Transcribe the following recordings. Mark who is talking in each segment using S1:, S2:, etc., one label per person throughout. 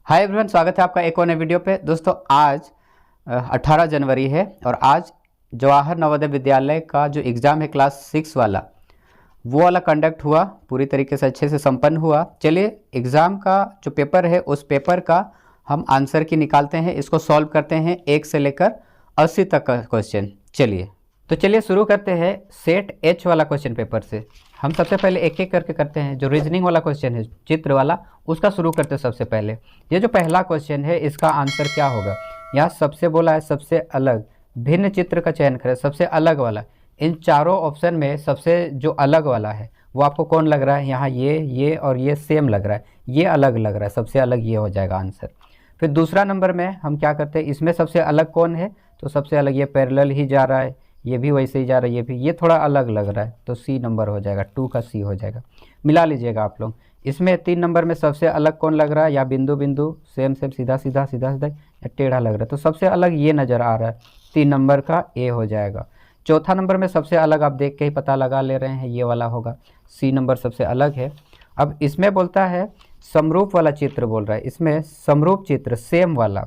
S1: Hi everyone, स्वागत है आपका एक और नए वीडियो पे। दोस्तों आज 18 जनवरी है और आज जवाहर नवोदय विद्यालय का जो एग्ज़ाम है क्लास 6 वाला वो वाला कंडक्ट हुआ, पूरी तरीके से अच्छे से संपन्न हुआ। चलिए एग्ज़ाम का जो पेपर है उस पेपर का हम आंसर की निकालते हैं, इसको सॉल्व करते हैं 1 से लेकर 80 तक का क्वेश्चन। चलिए शुरू करते हैं सेट एच वाला क्वेश्चन पेपर से। हम सबसे पहले एक एक करके करते हैं। जो रीजनिंग वाला क्वेश्चन है चित्र वाला, उसका शुरू करते हैं सबसे पहले। ये जो पहला क्वेश्चन है इसका आंसर क्या होगा? यहाँ सबसे बोला है सबसे अलग भिन्न चित्र का चयन करें, सबसे अलग वाला। इन चारों ऑप्शन में सबसे जो अलग वाला है वो आपको कौन लग रहा है? यहाँ ये और ये सेम लग रहा है, ये अलग लग रहा है, सबसे अलग ये हो जाएगा आंसर। फिर दूसरा नंबर में हम क्या करते हैं, इसमें सबसे अलग कौन है? तो सबसे अलग ये पैरेलल ही जा रहा है, ये भी वैसे ही जा रहा है, ये भी, ये थोड़ा अलग लग रहा है, तो सी नंबर हो जाएगा, 2 का सी हो जाएगा। मिला लीजिएगा आप लोग। इसमें 3 नंबर में सबसे अलग कौन लग रहा है? या बिंदु बिंदु सेम सेम सीधा सीधा सीधा सीधा या टेढ़ा लग रहा है, तो सबसे अलग ये नज़र आ रहा है, 3 नंबर का ए हो जाएगा। चौथा नंबर में सबसे अलग आप देख के ही पता लगा ले रहे हैं, ये वाला होगा, सी नंबर सबसे अलग है। अब इसमें बोलता है समरूप वाला चित्र बोल रहा है, इसमें समरूप चित्र सेम वाला।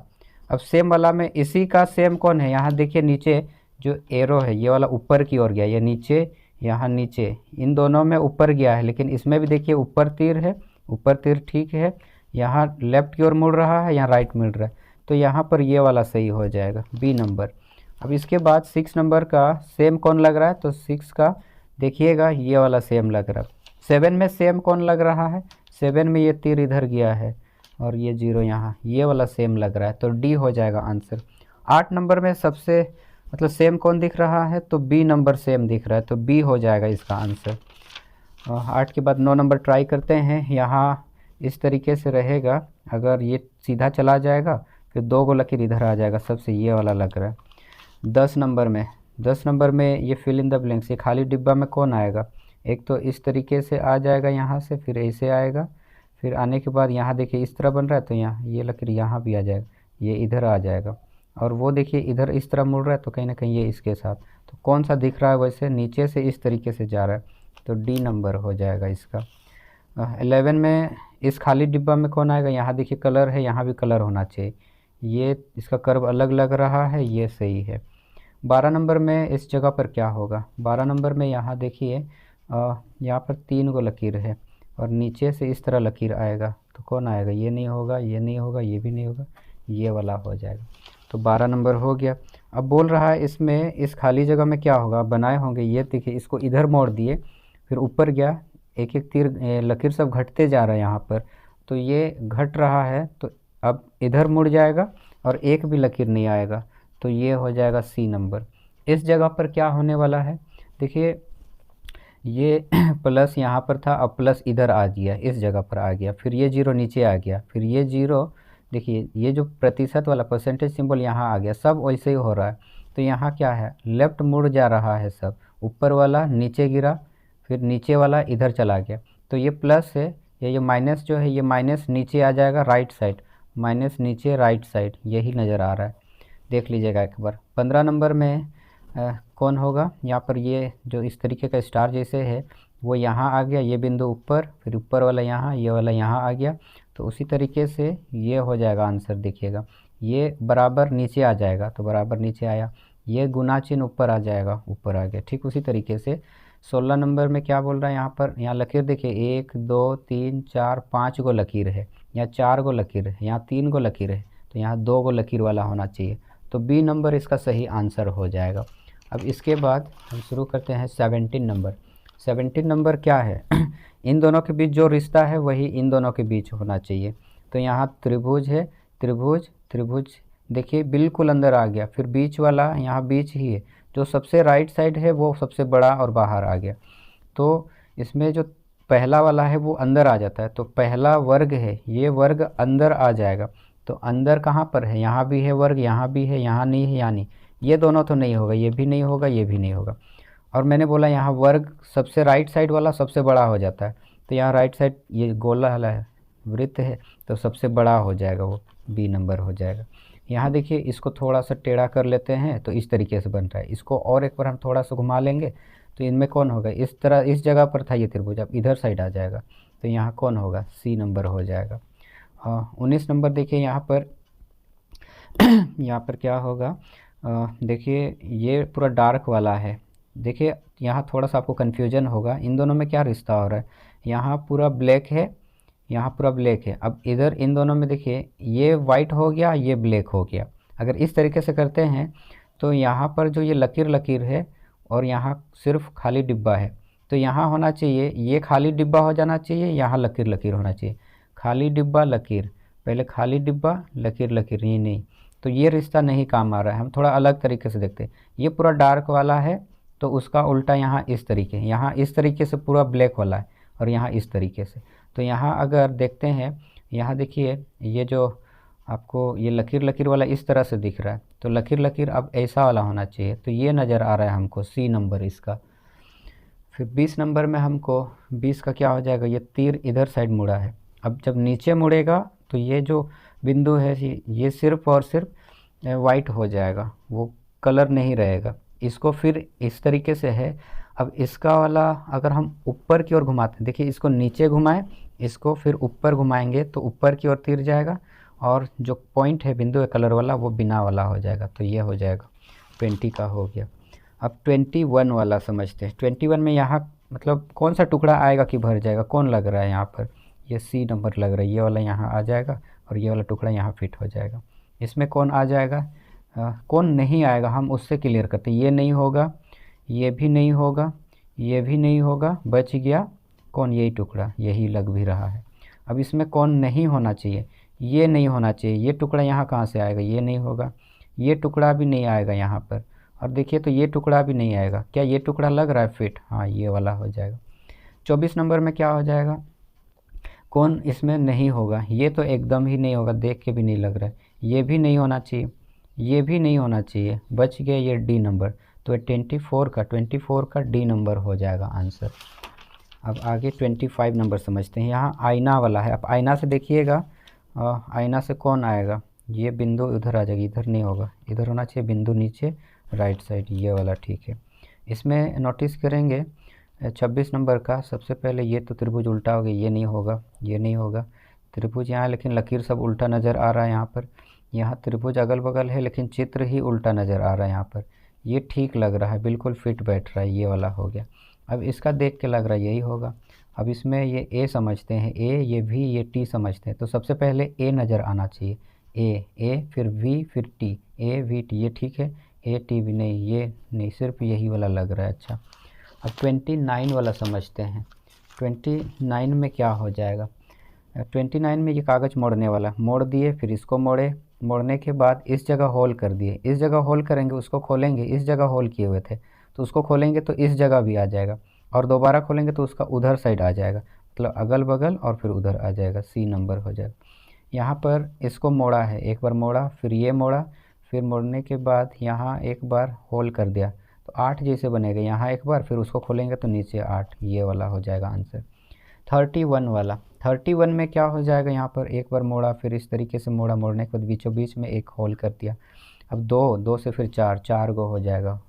S1: अब सेम वाला में इसी का सेम कौन है? यहाँ देखिए नीचे जो एरो है ये वाला ऊपर की ओर गया, ये नीचे, यहाँ नीचे, इन दोनों में ऊपर गया है, लेकिन इसमें भी देखिए ऊपर तीर है, ऊपर तीर ठीक है, यहाँ लेफ्ट की ओर मुड़ रहा है, यहाँ राइट मुड़ रहा है, तो यहाँ पर ये वाला सही हो जाएगा, बी नंबर। अब इसके बाद 6 नंबर का सेम कौन लग रहा है? तो 6 का देखिएगा ये वाला सेम लग रहा है। 7 में सेम कौन लग रहा है? 7 में ये तीर इधर गया है और ये 0 यहाँ, ये वाला सेम लग रहा है, तो डी हो जाएगा आंसर। 8 नंबर में सबसे मतलब सेम कौन दिख रहा है? तो बी नंबर सेम दिख रहा है, तो बी हो जाएगा इसका आंसर। 8 के बाद 9 नंबर ट्राई करते हैं। यहाँ इस तरीके से रहेगा, अगर ये सीधा चला जाएगा फिर 2 गो लकीर इधर आ जाएगा, सबसे ये वाला लग रहा है। 10 नंबर में ये फिल इन द ब्लैंक्स, ये खाली डिब्बा में कौन आएगा? एक तो इस तरीके से आ जाएगा यहाँ से, फिर ऐसे आएगा, फिर आने के बाद यहाँ देखिए इस तरह बन रहा है, तो यहाँ ये लकीर यहाँ भी आ जाएगा, ये इधर आ जाएगा, और वो देखिए इधर इस तरह मुड़ रहा है, तो कहीं ना कहीं ये इसके साथ, तो कौन सा दिख रहा है? वैसे नीचे से इस तरीके से जा रहा है, तो डी नंबर हो जाएगा इसका। 11 में इस खाली डिब्बा में कौन आएगा? यहाँ देखिए कलर है, यहाँ भी कलर होना चाहिए, ये इसका कर्व अलग लग रहा है, ये सही है। 12 नंबर में इस जगह पर क्या होगा? 12 नंबर में यहाँ देखिए यहाँ पर 3 गो लकीर है और नीचे से इस तरह लकीर आएगा, तो कौन आएगा? ये नहीं होगा, ये नहीं होगा, ये भी नहीं होगा, ये वाला हो जाएगा, तो 12 नंबर हो गया। अब बोल रहा है इसमें इस खाली जगह में क्या होगा? बनाए होंगे, ये देखिए इसको इधर मोड़ दिए, फिर ऊपर गया, एक एक तीर लकीर सब घटते जा रहा है यहाँ पर, तो ये घट रहा है, तो अब इधर मुड़ जाएगा और एक भी लकीर नहीं आएगा, तो ये हो जाएगा सी नंबर। इस जगह पर क्या होने वाला है? देखिए ये प्लस यहाँ पर था, अब प्लस इधर आ गया, इस जगह पर आ गया, फिर ये 0 नीचे आ गया, फिर ये 0, देखिए ये जो प्रतिशत वाला परसेंटेज सिंबल यहाँ आ गया, सब वैसे ही हो रहा है, तो यहाँ क्या है? लेफ़्ट मुड़ जा रहा है सब, ऊपर वाला नीचे गिरा, फिर नीचे वाला इधर चला गया, तो ये प्लस है, ये माइनस जो है ये माइनस नीचे आ जाएगा राइट साइड, माइनस नीचे राइट साइड, यही नज़र आ रहा है, देख लीजिएगा एक बार। 15 नंबर में कौन होगा? यहाँ पर ये जो इस तरीके का स्टार जैसे है वो यहाँ आ गया, ये बिंदु ऊपर, फिर ऊपर वाला यहाँ, ये वाला यहाँ आ गया, तो उसी तरीके से ये हो जाएगा आंसर। देखिएगा ये बराबर नीचे आ जाएगा, तो बराबर नीचे आया, ये गुना चिन्ह ऊपर आ जाएगा, ऊपर आ गया। ठीक उसी तरीके से 16 नंबर में क्या बोल रहा है? यहाँ पर यहाँ लकीर देखिए 1 2 3 4 5 गो लकीर है, यहाँ 4 गो लकीर है, यहाँ 3 गो लकीर है, तो यहाँ 2 गो लकीर वाला होना चाहिए, तो बी नंबर इसका सही आंसर हो जाएगा। अब इसके बाद हम शुरू करते हैं 17 नंबर। 17 नंबर क्या है? इन दोनों के बीच जो रिश्ता है वही इन दोनों के बीच होना चाहिए, तो यहाँ त्रिभुज है, त्रिभुज त्रिभुज देखिए बिल्कुल अंदर आ गया, फिर बीच वाला यहाँ बीच ही है, जो सबसे राइट साइड है वो सबसे बड़ा और बाहर आ गया, तो इसमें जो पहला वाला है वो अंदर आ जाता है, तो पहला वर्ग है, ये वर्ग अंदर आ जाएगा, तो अंदर कहाँ पर है? यहाँ भी है वर्ग, यहाँ भी है, यहाँ नहीं है, यहाँ नहीं, ये दोनों तो नहीं होगा, ये भी नहीं होगा, ये भी नहीं होगा। और मैंने बोला यहाँ वर्ग सबसे राइट साइड वाला सबसे बड़ा हो जाता है, तो यहाँ राइट साइड ये गोला वाला है, वृत्त है, तो सबसे बड़ा हो जाएगा, वो बी नंबर हो जाएगा। यहाँ देखिए इसको थोड़ा सा टेढ़ा कर लेते हैं, तो इस तरीके से बन रहा है, इसको और एक बार हम थोड़ा सा घुमा लेंगे, तो इनमें कौन होगा? इस तरह इस जगह पर था ये त्रिभुज, अब इधर साइड आ जाएगा, तो यहाँ कौन होगा? सी नंबर हो जाएगा। 19 नंबर देखिए यहाँ पर यहाँ पर क्या होगा, देखिए ये पूरा डार्क वाला है। देखिए यहाँ थोड़ा सा आपको कन्फ्यूजन होगा, इन दोनों में क्या रिश्ता हो रहा है। यहाँ पूरा ब्लैक है, यहाँ पूरा ब्लैक है। अब इधर इन दोनों में देखिए ये वाइट हो गया, ये ब्लैक हो गया। अगर इस तरीके से करते हैं तो यहाँ पर जो ये लकीर लकीर है और यहाँ सिर्फ खाली डिब्बा है, तो यहाँ होना चाहिए ये खाली डिब्बा हो जाना चाहिए, यहाँ लकीर लकीर होना चाहिए। खाली डिब्बा लकीर, पहले खाली डिब्बा लकीर लकीर, ये नहीं, तो ये रिश्ता नहीं काम आ रहा है। हम थोड़ा अलग तरीके से देखते हैं। ये पूरा डार्क वाला है तो उसका उल्टा यहाँ इस तरीके, यहाँ इस तरीके से पूरा ब्लैक वाला है और यहाँ इस तरीके से। तो यहाँ अगर देखते हैं, यहाँ देखिए ये जो आपको ये लकीर लकीर वाला इस तरह से दिख रहा है, तो लकीर लकीर अब ऐसा वाला होना चाहिए। तो ये नज़र आ रहा है हमको सी नंबर इसका। फिर 20 नंबर में हमको 20 का क्या हो जाएगा, ये तीर इधर साइड मुड़ा है। अब जब नीचे मुड़ेगा तो ये जो बिंदु है ये सिर्फ और सिर्फ वाइट हो जाएगा, वो कलर नहीं रहेगा। इसको फिर इस तरीके से है। अब इसका वाला अगर हम ऊपर की ओर घुमाते हैं, देखिए इसको नीचे घुमाएं, इसको फिर ऊपर घुमाएंगे तो ऊपर की ओर तीर जाएगा और जो पॉइंट है बिंदु है कलर वाला वो बिना वाला हो जाएगा। तो ये हो जाएगा 20 का हो गया। अब 21 वाला समझते हैं। 21 में यहाँ मतलब कौन सा टुकड़ा आएगा कि भर जाएगा, कौन लग रहा है यहाँ पर, ये सी नंबर लग रहा है। ये वाला यहाँ आ जाएगा और ये वाला टुकड़ा यहाँ फिट हो जाएगा। इसमें कौन आ जाएगा, कौन नहीं आएगा, हम उससे क्लियर करते हैं। ये नहीं होगा, ये भी नहीं होगा, ये भी नहीं होगा, बच गया कौन, यही टुकड़ा, यही लग भी रहा है। अब इसमें कौन नहीं होना चाहिए, ये नहीं होना चाहिए। ये टुकड़ा यहाँ कहाँ से आएगा, ये नहीं होगा, ये टुकड़ा भी नहीं आएगा यहाँ पर। और देखिए तो ये टुकड़ा भी नहीं आएगा। क्या ये टुकड़ा लग रहा है फिट, हाँ ये वाला हो जाएगा। 24 नंबर में क्या हो जाएगा, कौन इसमें नहीं होगा, ये तो एकदम ही नहीं होगा, देख के भी नहीं लग रहा है। ये भी नहीं होना चाहिए, ये भी नहीं होना चाहिए, बच गया ये डी नंबर। तो 24 का डी नंबर हो जाएगा आंसर। अब आगे 25 नंबर समझते हैं। यहाँ आईना वाला है। अब आईना से देखिएगा, आईना से कौन आएगा, ये बिंदु उधर आ जाएगी, इधर नहीं होगा, इधर होना चाहिए बिंदु नीचे राइट साइड, ये वाला ठीक है। इसमें नोटिस करेंगे 26 नंबर का, सबसे पहले ये तो त्रिभुज उल्टा हो गया, ये नहीं होगा, ये नहीं होगा। त्रिभुज यहाँ लेकिन लकीर सब उल्टा नज़र आ रहा है यहाँ पर। यहाँ त्रिभुज अगल बगल है लेकिन चित्र ही उल्टा नज़र आ रहा है यहाँ पर। ये ठीक लग रहा है, बिल्कुल फिट बैठ रहा है, ये वाला हो गया। अब इसका देख के लग रहा है यही होगा। अब इसमें ये ए समझते हैं, ए, ये भी, ये टी समझते हैं। तो सबसे पहले ए नज़र आना चाहिए, ए फिर वी फिर टी, ए वी टी, ये ठीक है। ए टी भी नहीं, ये नहीं, सिर्फ यही वाला लग रहा है। अच्छा अब 29 वाला समझते हैं। 29 में क्या हो जाएगा, 29 में ये कागज़ मोड़ने वाला, मोड़ दिए, फिर इसको मोड़े, मोड़ने के बाद इस जगह होल कर दिए, इस जगह होल करेंगे, उसको खोलेंगे, इस जगह होल किए हुए थे तो उसको खोलेंगे तो इस जगह भी आ जाएगा, और दोबारा खोलेंगे तो उसका उधर साइड आ जाएगा, मतलब अगल बगल और फिर उधर आ जाएगा, सी नंबर हो जाएगा। यहाँ पर इसको मोड़ा है, एक बार मोड़ा, फिर ये मोड़ा, फिर मोड़ने के बाद यहाँ एक बार होल कर दिया तो 8 जैसे बनेगा, यहाँ एक बार, फिर उसको खोलेंगे तो नीचे 8, ये वाला हो जाएगा आंसर। 31 वाला, 31 में क्या हो जाएगा, यहाँ पर एक बार मोड़ा, फिर इस तरीके से मोड़ा, मोड़ने के बाद बीचों बीच में एक होल कर दिया। अब 2 से फिर 4 गो हो जाएगा,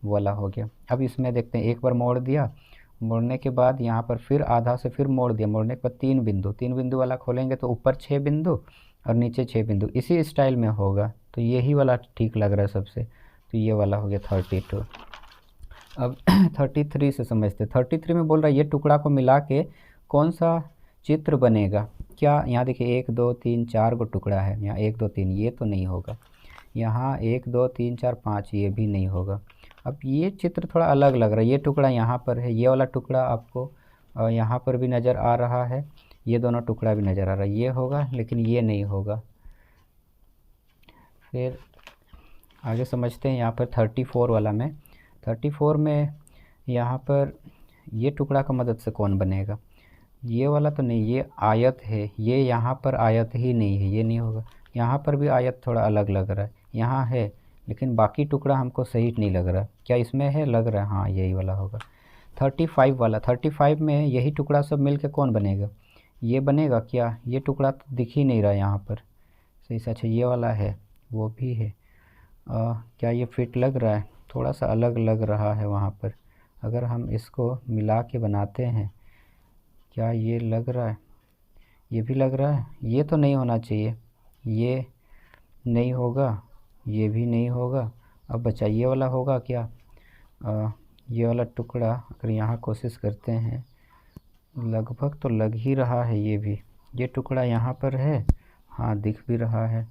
S1: वाला हो गया। अब इसमें देखते हैं, एक बार मोड़ दिया, मोड़ने के बाद यहाँ पर फिर आधा से फिर मोड़ दिया, मोड़ने के बाद 3 बिंदु वाला खोलेंगे तो ऊपर 6 बिंदु और नीचे 6 बिंदु, इसी स्टाइल में होगा। तो यही वाला ठीक लग रहा है सबसे, तो ये वाला हो गया 32। अब 33 से समझते। 33 में बोल रहा है ये टुकड़ा को मिला के कौन सा चित्र बनेगा। क्या यहाँ देखिए 1 2 3 4 गो टुकड़ा है, यहाँ 1 2 3, ये तो नहीं होगा। यहाँ 1 2 3 4 5, ये भी नहीं होगा। अब ये चित्र थोड़ा अलग लग रहा है, ये टुकड़ा यहाँ पर है, ये वाला टुकड़ा आपको यहाँ पर भी नज़र आ रहा है, ये दोनों टुकड़ा भी नज़र आ रहा है, ये होगा लेकिन ये नहीं होगा। फिर आगे समझते हैं यहाँ पर 34 वाला में। 34 में यहाँ पर ये टुकड़ा का मदद से कौन बनेगा, ये वाला तो नहीं, ये आयत है, ये यहाँ पर आयत ही नहीं है, ये नहीं होगा। यहाँ पर भी आयत थोड़ा अलग लग रहा है, यहाँ है लेकिन बाकी टुकड़ा हमको सही नहीं लग रहा। क्या इसमें है, लग रहा है, हाँ यही वाला होगा। 35 वाला, 35 में यही टुकड़ा सब मिल के कौन बनेगा, ये बनेगा क्या, ये टुकड़ा तो दिख ही नहीं रहा यहाँ पर सही से। अच्छा ये वाला है, वो भी है, क्या ये फिट लग रहा है, थोड़ा सा अलग लग रहा है वहाँ पर। अगर हम इसको मिला के बनाते हैं, क्या ये लग रहा है, ये भी लग रहा है, ये तो नहीं होना चाहिए, ये नहीं होगा, ये भी नहीं होगा। अब बचा ये वाला होगा क्या? ये वाला टुकड़ा अगर यहाँ कोशिश करते हैं, लगभग तो लग ही रहा है, ये भी, ये टुकड़ा यहाँ पर है, हाँ दिख भी रहा है।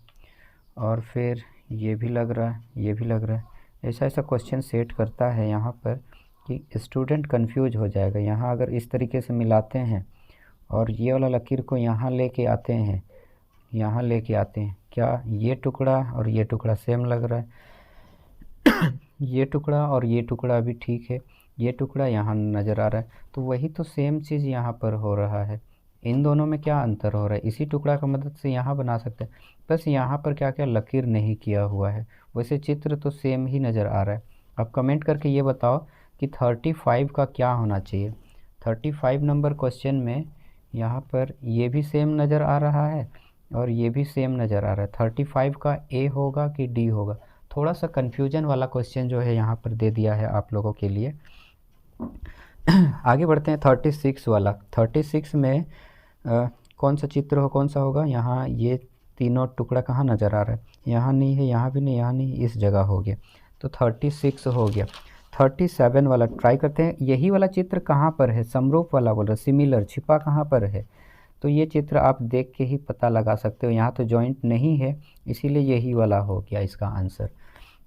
S1: और फिर ये भी लग रहा है, ये भी लग रहा है। ऐसा ऐसा क्वेश्चन सेट करता है यहाँ पर कि स्टूडेंट कंफ्यूज हो जाएगा। यहाँ अगर इस तरीके से मिलाते हैं और ये वाला लकीर को यहाँ लेके आते हैं, यहाँ लेके आते हैं, क्या ये टुकड़ा और ये टुकड़ा सेम लग रहा है? ये टुकड़ा और ये टुकड़ा भी ठीक है, ये टुकड़ा यहाँ नज़र आ रहा है, तो वही तो सेम चीज़ यहाँ पर हो रहा है। इन दोनों में क्या अंतर हो रहा है? इसी टुकड़ा का मदद से यहाँ बना सकते हैं, बस यहाँ पर क्या क्या लकीर नहीं किया हुआ है, वैसे चित्र तो सेम ही नज़र आ रहा है। अब कमेंट करके ये बताओ कि 35 का क्या होना चाहिए। 35 नंबर क्वेश्चन में यहाँ पर ये भी सेम नज़र आ रहा है और ये भी सेम नज़र आ रहा है। 35 का ए होगा कि डी होगा? थोड़ा सा कन्फ्यूजन वाला क्वेश्चन जो है यहाँ पर दे दिया है आप लोगों के लिए। आगे बढ़ते हैं 36 वाला। 36 में कौन सा चित्र हो, कौन सा होगा? यहाँ ये तीनों टुकड़ा कहाँ नज़र आ रहा है? यहाँ नहीं है, यहाँ भी नहीं, यहाँ नहीं, इस जगह हो गया, तो 36 हो गया। 37 वाला ट्राई करते हैं। यही वाला चित्र कहाँ पर है? समरूप वाला बोल रहा है, सिमिलर, छिपा कहाँ पर है? तो ये चित्र आप देख के ही पता लगा सकते हो, यहाँ तो जॉइंट नहीं है, इसीलिए यही वाला हो गया इसका आंसर।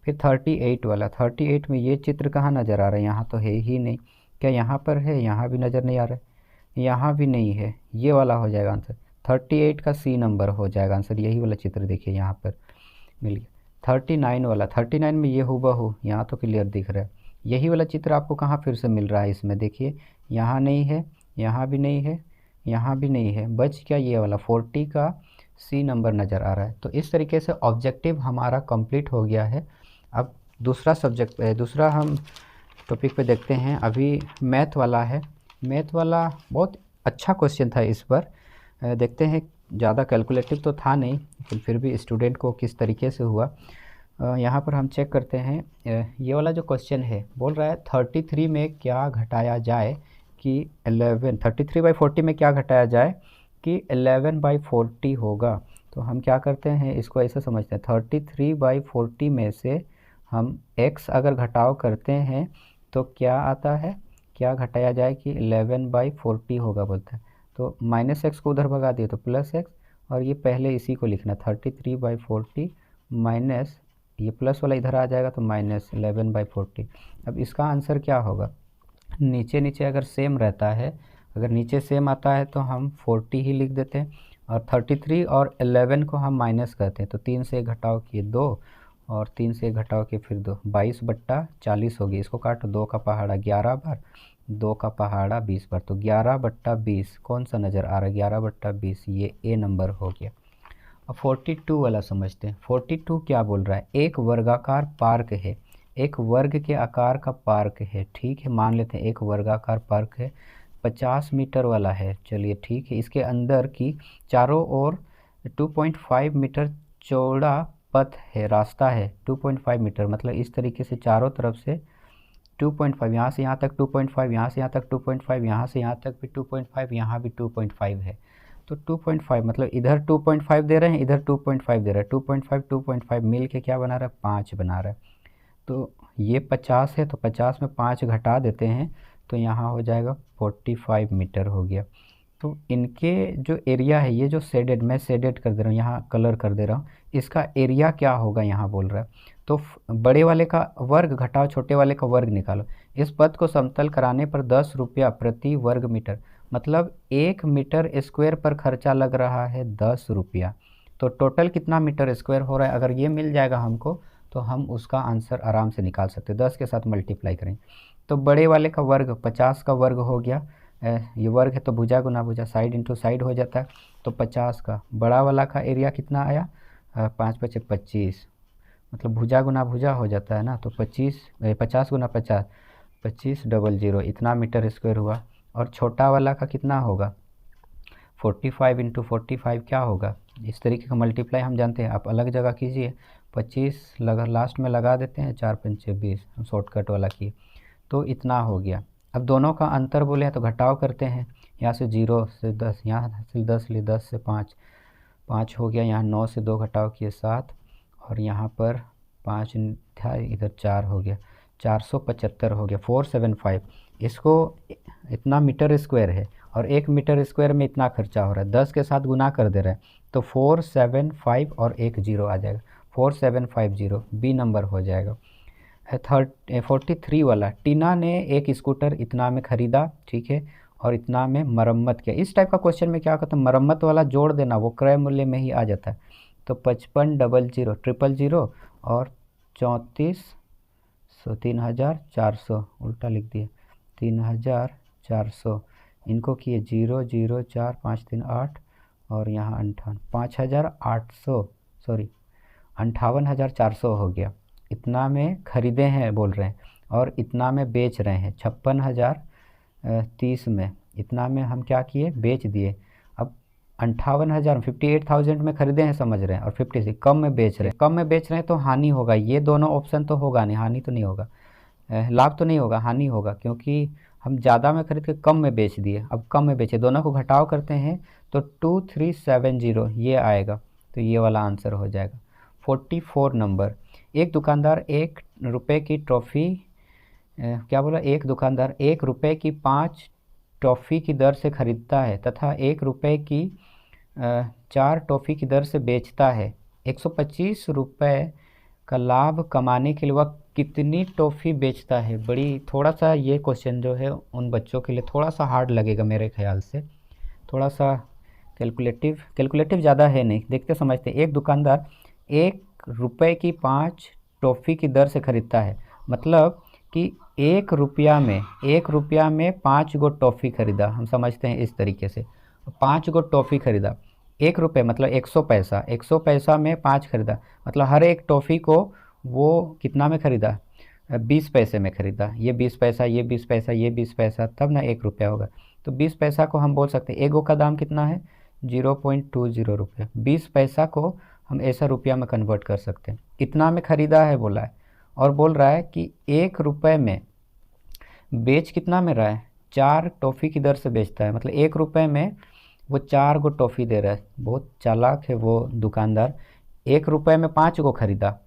S1: फिर 38 वाला, 38 में ये चित्र कहाँ नज़र आ रहा है? यहाँ तो है ही नहीं, क्या यहाँ पर है? यहाँ भी नज़र नहीं आ रहा है, यहाँ भी नहीं है, ये वाला हो जाएगा आंसर। 38 का सी नंबर हो जाएगा आंसर, यही वाला चित्र देखिए यहाँ पर मिल गया। 39 वाला, 39 में ये हूबहू, यहाँ तो क्लियर दिख रहा है, यही वाला चित्र आपको कहाँ फिर से मिल रहा है? इसमें देखिए, यहाँ नहीं है, यहाँ भी नहीं है, यहाँ भी नहीं है, बच क्या ये वाला 40 का सी नंबर नज़र आ रहा है। तो इस तरीके से ऑब्जेक्टिव हमारा कंप्लीट हो गया है। अब दूसरा सब्जेक्ट, दूसरा हम टॉपिक पे देखते हैं। अभी मैथ वाला है। मैथ वाला बहुत अच्छा क्वेश्चन था इस बार, देखते हैं। ज़्यादा कैलकुलेटिव तो था नहीं, लेकिन फिर भी स्टूडेंट को किस तरीके से हुआ यहाँ पर हम चेक करते हैं। ये वाला जो क्वेश्चन है बोल रहा है 33 में क्या घटाया जाए कि 11, 33/40 में क्या घटाया जाए कि 11/40 होगा। तो हम क्या करते हैं, इसको ऐसे समझते हैं, 33/40 में से हम x अगर घटाव करते हैं तो क्या आता है, क्या घटाया जाए कि 11/40 होगा बोलता है। तो -x को उधर भगा दिए तो +x, और ये पहले इसी को लिखना 33/40 माइनस ये प्लस वाला इधर आ जाएगा तो -11/40। अब इसका आंसर क्या होगा? नीचे नीचे अगर सेम रहता है, अगर नीचे सेम आता है तो हम 40 ही लिख देते हैं, और 33 और 11 को हम माइनस करते हैं, तो 3 से घटाव किए 2 और 3 से घटाव के फिर 2, 22/40 होगी। इसको काटो, 2 का पहाड़ा 11 बार, 2 का पहाड़ा 20 बार, तो 11/20 कौन सा नज़र आ रहा है? 11/20, ये ए नंबर हो गया। अब 42 वाला समझते हैं। 42 क्या बोल रहा है? एक वर्गाकार पार्क है, एक वर्ग के आकार का पार्क है, ठीक है, मान लेते हैं एक वर्गाकार पार्क है, 50 मीटर वाला है, चलिए ठीक है। इसके अंदर की चारों ओर 2.5 मीटर चौड़ा पथ है, रास्ता है 2.5 मीटर, मतलब इस तरीके से चारों तरफ से 2.5, यहाँ से यहाँ तक 2.5, यहाँ से यहाँ तक 2.5, यहाँ से यहाँ तक भी 2.5, यहाँ भी 2.5 है। तो 2.5 मतलब इधर 2.5 दे रहे हैं, इधर 2.5 दे रहे हैं, 2.5 मिल के क्या बना रहा है? 5 बना रहा है। तो ये 50 है, तो 50 में 5 घटा देते हैं तो यहाँ हो जाएगा 45 मीटर हो गया। तो इनके जो एरिया है, ये जो शेडेड, मैं शेडेड कर दे रहा हूँ, यहाँ कलर कर दे रहा हूँ, इसका एरिया क्या होगा यहाँ बोल रहा है। तो बड़े वाले का वर्ग घटाओ छोटे वाले का वर्ग निकालो। इस पथ को समतल कराने पर 10 रुपया प्रति वर्ग मीटर, मतलब 1 मीटर स्क्वायर पर खर्चा लग रहा है 10 रुपया। तो टोटल कितना मीटर स्क्वायर हो रहा है, अगर ये मिल जाएगा हमको तो हम उसका आंसर आराम से निकाल सकते हैं। 10 के साथ मल्टीप्लाई करें तो बड़े वाले का वर्ग 50 का वर्ग हो गया, ये वर्ग है तो भुजा गुना भुजा, साइड इंटू साइड हो जाता है, तो 50 का बड़ा वाला का एरिया कितना आया? 5 × 5 = 25, मतलब भुजा गुना भुजा हो जाता है ना, तो 50 गुना 50, 2500 इतना मीटर स्क्वायर हुआ। और छोटा वाला का कितना होगा? 45 × 45 क्या होगा? इस तरीके का मल्टीप्लाई हम जानते हैं, आप अलग जगह कीजिए। 25 लगा लास्ट में लगा देते हैं, 4 × 5 = 20, हम शॉर्टकट वाला किए, तो इतना हो गया। अब दोनों का अंतर बोले हैं तो घटाव करते हैं, यहाँ से 0 से 10, यहाँ से 10 लिए 10 से 5, 5 हो गया, यहाँ 9 से 2 घटाव किए 7, और यहाँ पर 5 था, इधर 4 हो गया, 475 हो गया, 475। इसको इतना मीटर स्क्वायर है और 1 मीटर स्क्वायर में इतना खर्चा हो रहा है, 10 के साथ गुना कर दे रहे हैं, तो 475 और एक 0 आ जाएगा, 4750 बी नंबर हो जाएगा। 43 वाला, टीना ने एक स्कूटर इतना में ख़रीदा, ठीक है, और इतना में मरम्मत किया। इस टाइप का क्वेश्चन में क्या होता है, मरम्मत वाला जोड़ देना, वो क्रय मूल्य में ही आ जाता है। तो 5500 और 3400 उल्टा लिख दिए, 3400, इनको किए 0 0 4 5 3 8 और यहाँ 5800 सॉरी 58,400 हो गया। इतना में ख़रीदे हैं बोल रहे हैं और इतना में बेच रहे हैं, 56,030 में, इतना में हम क्या किए, बेच दिए। अब 58,000 58,000 में ख़रीदे हैं समझ रहे हैं, और 50 से कम में बेच रहे हैं, कम में बेच रहे हैं तो हानि होगा, ये दोनों ऑप्शन तो होगा नहीं, हानि तो नहीं होगा, लाभ तो नहीं होगा, हानि होगा, क्योंकि हम ज़्यादा में खरीद के कम में बेच दिए। अब कम में बेचे, दोनों को घटाव करते हैं तो 2370 ये आएगा, तो ये वाला आंसर हो जाएगा। 44 नंबर, एक दुकानदार 1 रुपये की टॉफ़ी क्या बोला, एक दुकानदार 1 रुपये की 5 टॉफ़ी की दर से ख़रीदता है तथा 1 रुपये की 4 टॉफ़ी की दर से बेचता है। 125 रुपये का लाभ कमाने के लिए वह कितनी टॉफ़ी बेचता है। बड़ी थोड़ा सा ये क्वेश्चन जो है उन बच्चों के लिए थोड़ा सा हार्ड लगेगा मेरे ख्याल से, थोड़ा सा कैलकुलेटिव ज़्यादा है नहीं, देखते समझते। एक दुकानदार 1 रुपये की 5 टॉफ़ी की दर से ख़रीदता है, मतलब कि 1 रुपया में 5 गो टॉफ़ी ख़रीदा, हम समझते हैं इस तरीके से, 5 गो टॉफ़ी ख़रीदा, 1 रुपये मतलब 100 पैसा, 100 पैसा में 5 ख़रीदा, मतलब हर एक टॉफ़ी को वो कितना में ख़रीदा, 20 पैसे में ख़रीदा, ये 20 पैसा, ये 20 पैसा, ये 20 पैसा, तब ना 1 रुपया होगा। तो 20 पैसा को हम बोल सकते हैं, एक गो का दाम कितना है, 0.20 रुपये, 20 पैसा को हम ऐसा रुपया में कन्वर्ट कर सकते हैं। इतना में ख़रीदा है बोला है, और बोल रहा है कि 1 रुपये में बेच कितना में रहा है, 4 टॉफ़ी की दर से बेचता है, मतलब 1 रुपये में वो 4 गो टॉफ़ी दे रहा है। बहुत चालाक है वो दुकानदार, 1 रुपये में 5 गो ख़रीदा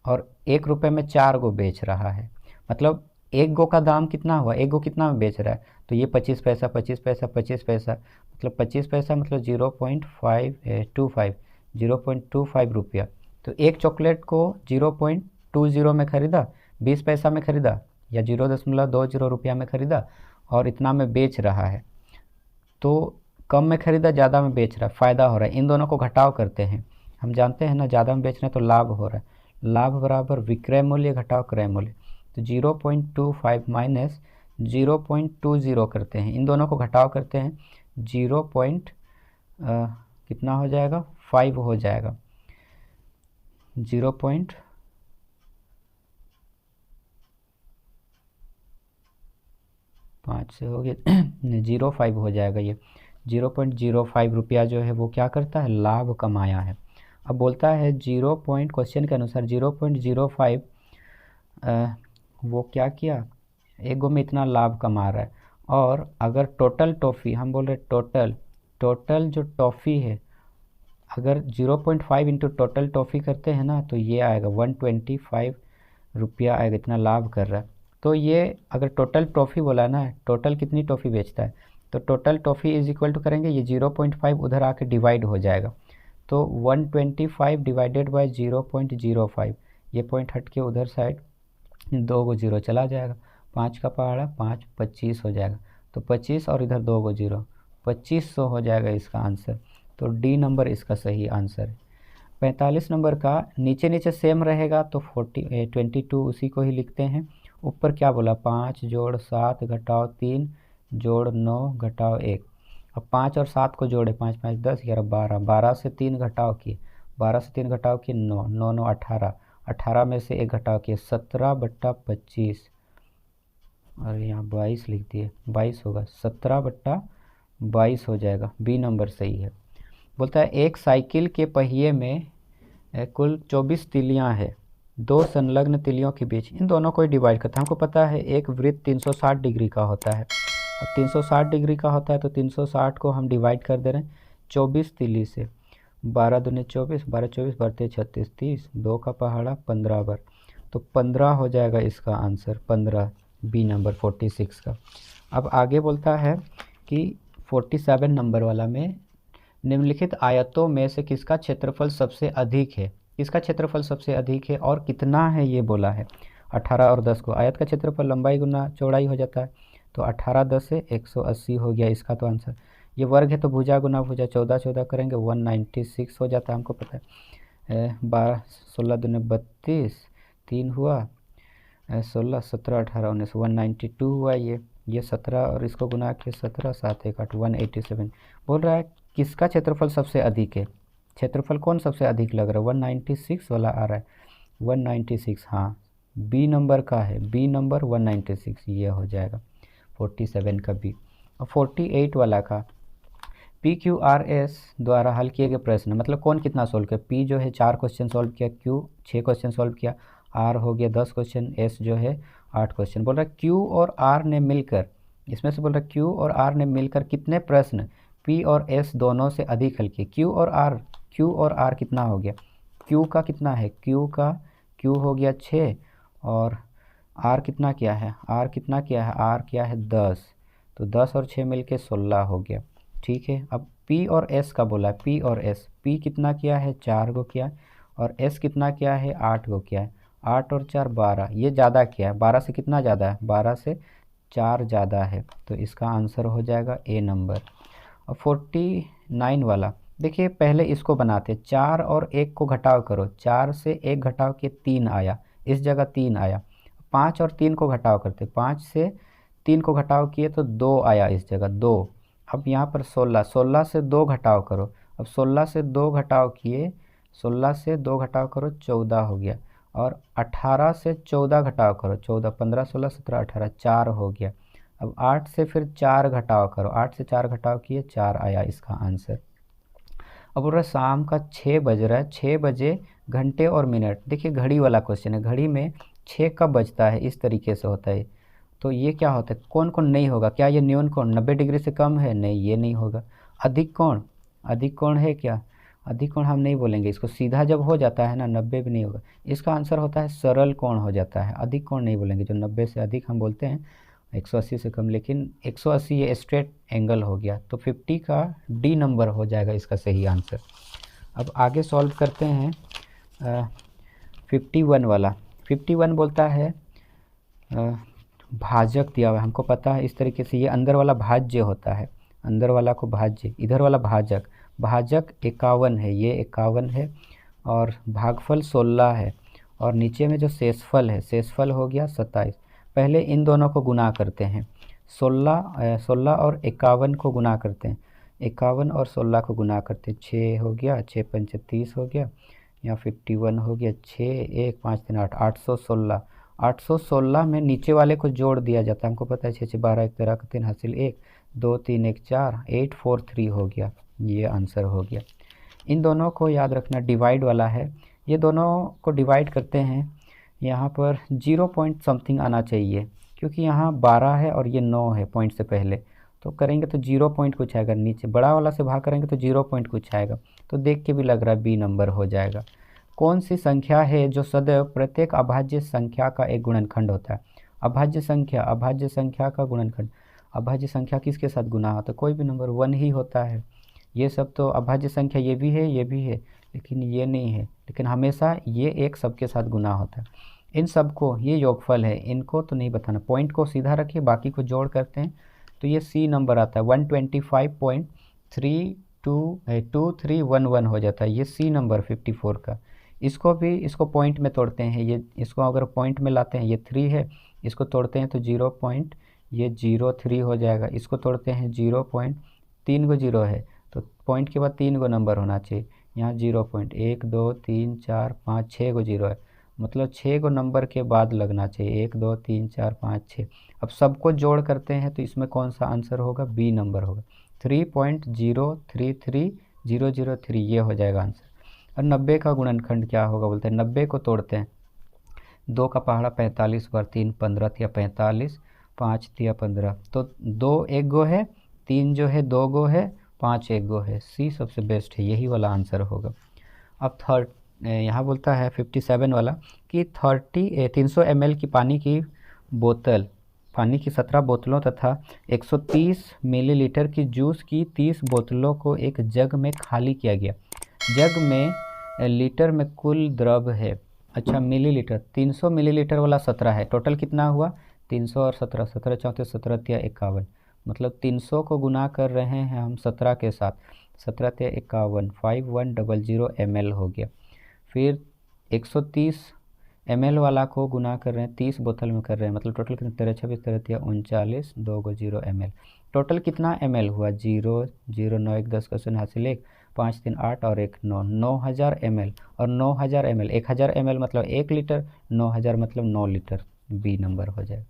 S1: और 1 रुपये में 4 गो बेच रहा है, मतलब 1 गो का दाम कितना हुआ, 1 गो कितना में बेच रहा है, तो ये 25 पैसा 25 पैसा 25 पैसा, मतलब 25 पैसा मतलब 0.25 रुपया। तो एक चॉकलेट को 0.20 में ख़रीदा, 20 पैसा में ख़रीदा या 0.20 रुपया में ख़रीदा और इतना में बेच रहा है, तो कम में ख़रीदा, ज़्यादा में बेच रहा है, फ़ायदा हो रहा है। इन दोनों को घटाव करते हैं, हम जानते हैं ना, ज़्यादा में बेच रहे हैं तो लाभ हो रहा है, लाभ बराबर विक्रय मूल्य घटाव क्रय मूल्य, तो 0.25 माइनस 0.20 करते हैं, इन दोनों को घटाव करते हैं, कितना हो जाएगा, 5 हो जाएगा, 0.5 से हो गया 0.5 हो जाएगा। ये 0.05 रुपया जो है वो क्या करता है, लाभ कमाया है। अब बोलता है क्वेश्चन के अनुसार 0.05 वो क्या किया, एक गो में इतना लाभ कमा रहा है, और अगर टोटल टॉफ़ी, हम बोल रहे टोटल जो टॉफ़ी है, अगर 0.5 इंटू टोटल टॉफ़ी करते हैं ना, तो ये आएगा 125 रुपया आएगा, इतना लाभ कर रहा है। तो ये अगर टोटल टॉफ़ी बोला ना, टोटल कितनी टॉफ़ी बेचता है, तो total toffee is equal to करेंगे, ये 0.5 उधर आके डिवाइड हो जाएगा, तो 125 डिवाइडेड बाय 0.05, ये पॉइंट हट के उधर साइड 2 गो 0 चला जाएगा, 5 का पहाड़ा 5, 25 हो जाएगा, तो 25 और इधर 2 गो 0, 2500 हो जाएगा इसका आंसर। तो डी नंबर इसका सही आंसर है। 45 नंबर का नीचे नीचे सेम रहेगा तो 22 उसी को ही लिखते हैं। ऊपर क्या बोला, 5 जोड़ 7 घटाव 3 जोड़ 9 घटाव 1। अब 5 और 7 को जोड़े, 5 5 10 11 12, 12 से 3 घटाव किए, 12 से 3 घटाव किए 9, 9 9 18, 18 में से 1 घटाव किए 17/25, और यहाँ 22 लिख दिए, 22 होगा, 17/22 हो जाएगा, बी नंबर सही है। बोलता है एक साइकिल के पहिए में कुल 24 तिलियाँ हैं, 2 संलग्न तिलियों के बीच इन दोनों को ही डिवाइड करता है। हमको पता है एक वृत्त 360 डिग्री का होता है, अब 360 डिग्री का होता है तो 360 को हम डिवाइड कर दे रहे हैं 24 तीली से। 12 दूनी 24, 12 24 बढ़ते 36, 30, 2 का पहाड़ा 15 बार, तो 15 हो जाएगा इसका आंसर, 15 बी नंबर 46 का। अब आगे बोलता है कि 47 नंबर वाला में निम्नलिखित आयतों में से किसका क्षेत्रफल सबसे अधिक है, किसका क्षेत्रफल सबसे अधिक है और कितना है ये बोला है। 18 और 10 को, आयत का क्षेत्रफल लंबाई गुना चौड़ाई हो जाता है, तो 18 10 से 180 हो गया इसका तो आंसर। ये वर्ग है तो भुजा गुना भुजा 14 14 करेंगे 196 हो जाता है, हमको पता है। 12 16 दूनी 32, 3 हुआ 16 17 18 19 192 हुआ ये 17 और इसको गुना के 17 7 1 8 187 बोल रहा है किसका क्षेत्रफल सबसे अधिक है। क्षेत्रफल कौन सबसे अधिक लग रहा है, 196 वाला आ रहा है, 196 हाँ बी नंबर का है, बी नंबर 196 ये हो जाएगा 47 का बी। और 48 वाला का PQRS द्वारा हल किए गए प्रश्न, मतलब कौन कितना सोल्व किया। P जो है 4 क्वेश्चन सोल्व किया, Q 6 क्वेश्चन सोल्व किया, R हो गया 10 क्वेश्चन, S जो है 8 क्वेश्चन। बोल रहा है Q और R ने मिलकर, इसमें से बोल रहा है Q और R ने मिलकर कितने प्रश्न P और S दोनों से अधिक हल किए। Q और R कितना हो गया, Q का कितना है, Q हो गया 6 और R कितना किया है, R कितना किया है, R किया है 10, तो 10 और 6 मिलके 16 हो गया। ठीक है, अब P और S का बोला है, P और S, P कितना किया है 4 को किया है और S कितना किया है 8 को किया है, 8 और 4 12, ये ज़्यादा किया है, 12 से कितना ज़्यादा है, 12 से 4 ज़्यादा है, तो इसका आंसर हो जाएगा ए नंबर। और 49 वाला देखिए, पहले इसको बनाते, 4 और 1 को घटाव करो, 4 से 1 घटाव के 3 आया, इस जगह 3 आया। 5 और 3 को घटाव करते, 5 से 3 को घटाव किए तो 2 आया, इस जगह 2। अब यहाँ पर 16 से 2 घटाव करो, अब 16 से 2 घटाव किए, 16 से 2 घटाव करो 14 हो गया, और 18 से 14 घटाव करो 14, 15 16 17 18 4 हो गया। अब 8 से फिर 4 घटाव करो, 8 से 4 घटाव किए 4 आया इसका आंसर। अब बोल रहा है शाम का 6 बज रहा है, 6 बजे घंटे और मिनट, देखिए घड़ी वाला क्वेश्चन है, घड़ी में 6 कब बजता है, इस तरीके से होता है। तो ये क्या होता है, कौन कौन नहीं होगा, क्या ये न्यून कोण 90 डिग्री से कम है, नहीं ये नहीं होगा। अधिक कोण है क्या, अधिक कोण हम नहीं बोलेंगे इसको, सीधा जब हो जाता है ना 90 भी नहीं होगा, इसका आंसर होता है सरल कोण हो जाता है, अधिक कोण नहीं बोलेंगे, जो 90 से अधिक हम बोलते हैं, 180 से कम, लेकिन 180 ये स्ट्रेट एंगल हो गया, तो 50 का डी नंबर हो जाएगा इसका सही आंसर। अब आगे सॉल्व करते हैं 51 वाला। 51 बोलता है भाजक दिया हुआ है, हमको पता है इस तरीके से, ये अंदर वाला भाज्य होता है, अंदर वाला को भाज्य, इधर वाला भाजक, भाजक 51 है, ये 51 है, और भागफल 16 है, और नीचे में जो शेषफल है, शेषफल हो गया 27। पहले इन दोनों को गुना करते हैं, 16 और 51 को गुना करते हैं, 51 और 16 को गुना करते हैं, 6 हो गया, 6 पंचे 30 हो गया, यहाँ 51 हो गया, 6 1 5 3 8, 816, 816 में नीचे वाले को जोड़ दिया जाता है, हमको पता है 6 6 12 1 13 का 3 हासिल 1 2 3 1 4 843 हो गया, ये आंसर हो गया। इन दोनों को याद रखना, डिवाइड वाला है, ये दोनों को डिवाइड करते हैं, यहाँ पर 0 पॉइंट समथिंग आना चाहिए, क्योंकि यहाँ 12 है और ये 9 है पॉइंट से पहले, तो करेंगे तो 0 पॉइंट कुछ आएगा, नीचे बड़ा वाला से भाग करेंगे तो 0 पॉइंट कुछ आएगा, तो देख के भी लग रहा है बी नंबर हो जाएगा। कौन सी संख्या है जो सदैव प्रत्येक अभाज्य संख्या का एक गुणनखंड होता है। अभाज्य संख्या का गुणनखंड, अभाज्य संख्या किसके साथ गुना होता है, कोई भी नंबर 1 ही होता है। ये सब तो अभाज्य संख्या ये भी है, ये भी है, लेकिन ये नहीं है, लेकिन हमेशा ये एक सबके साथ गुना होता है। इन सब को, ये योगफल है, इनको तो नहीं बताना, पॉइंट को सीधा रखिए, बाकी को जोड़ करते हैं तो ये सी नंबर आता है, 125.2311 हो जाता है, ये सी नंबर 54 का। इसको पॉइंट में तोड़ते हैं, ये इसको अगर पॉइंट में लाते हैं, ये 3 है, इसको तोड़ते हैं तो 0.03 हो जाएगा, इसको तोड़ते हैं 0.3 को 0 है, तो पॉइंट के बाद 3 को नंबर होना चाहिए, यहाँ 0.1 2 3 4 5 6 को 0 है, मतलब 6 को नंबर के बाद लगना चाहिए, 1 2 3 4 5 6। अब सबको जोड़ करते हैं तो इसमें कौन सा आंसर होगा, बी नंबर होगा, 3.033003, ये हो जाएगा आंसर। और 90 का गुणनखंड क्या होगा, बोलते हैं 90 को तोड़ते हैं, 2 का पहाड़ा 45 बार 3 15 या 45, 5 तिया 15, तो 2 एक गो है, 3 जो है 2 गो है, 5 एक गो है। सी सबसे बेस्ट है, यही वाला आंसर होगा। अब यहाँ बोलता है 57 वाला कि 300 ml की पानी की 17 बोतलों तथा 130 मिलीलीटर की जूस की 30 बोतलों को एक जग में खाली किया गया। जग में लीटर में कुल द्रव है, अच्छा मिलीलीटर, 300 मिलीलीटर वाला 17 है, टोटल कितना हुआ 300 और 17, 17 34 17 तिया 51, मतलब 300 को गुना कर रहे हैं हम 17 के साथ, 17 तिया 51, 5100 ml हो गया। फिर 130 ml वाला को गुना कर रहे हैं 30 बोतल में कर रहे हैं, मतलब टोटल कितना 13 26 13 तिया 39 2 ml, टोटल कितना ml हुआ 0 0 9 1 10 क्वेश्चन हासिल 1 5 3 8 और 1 9, 9000 ml, और 9000 ml 1000 ml मतलब 1 लीटर, 9000 मतलब 9 लीटर, बी नंबर हो जाएगा।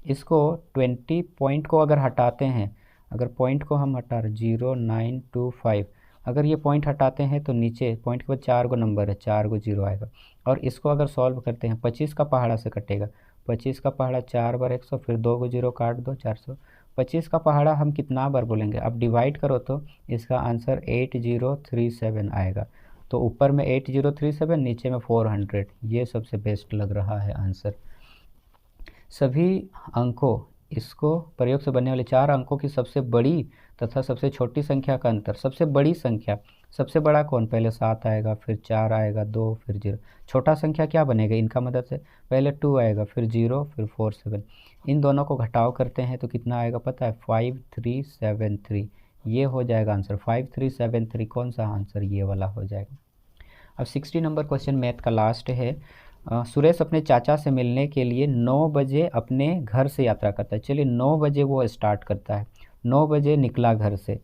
S1: इसको 20 पॉइंट को अगर हटाते हैं, अगर पॉइंट को हम हटा रहे 0 9 2 5, अगर ये पॉइंट हटाते हैं तो नीचे पॉइंट के बाद 4 गो नंबर है, 4 गो जीरो आएगा। और इसको अगर सॉल्व करते हैं 25 का पहाड़ा से कटेगा, 25 का पहाड़ा 4 बार 100, फिर 2 गो जीरो काट दो 400, 25 का पहाड़ा हम कितना बार बोलेंगे, अब डिवाइड करो तो इसका आंसर 8037 आएगा। तो ऊपर में 8037, नीचे में 400, ये सबसे बेस्ट लग रहा है आंसर। सभी अंकों, इसको प्रयोग से बनने वाले 4 अंकों की सबसे बड़ी तथा सबसे छोटी संख्या का अंतर, सबसे बड़ी संख्या, सबसे बड़ा कौन, पहले 7 आएगा, फिर 4 आएगा, 2, फिर 0, छोटा संख्या क्या बनेगा इनका मदद से, पहले 2 आएगा, फिर 0, फिर 4 7, इन दोनों को घटाव करते हैं तो कितना आएगा पता है 5373, ये हो जाएगा आंसर 5373, कौन सा आंसर, ये वाला हो जाएगा। अब 60 नंबर क्वेश्चन मैथ का लास्ट है। सुरेश अपने चाचा से मिलने के लिए 9 बजे अपने घर से यात्रा करता है। चलिए 9 बजे वो स्टार्ट करता है, 9 बजे निकला घर से,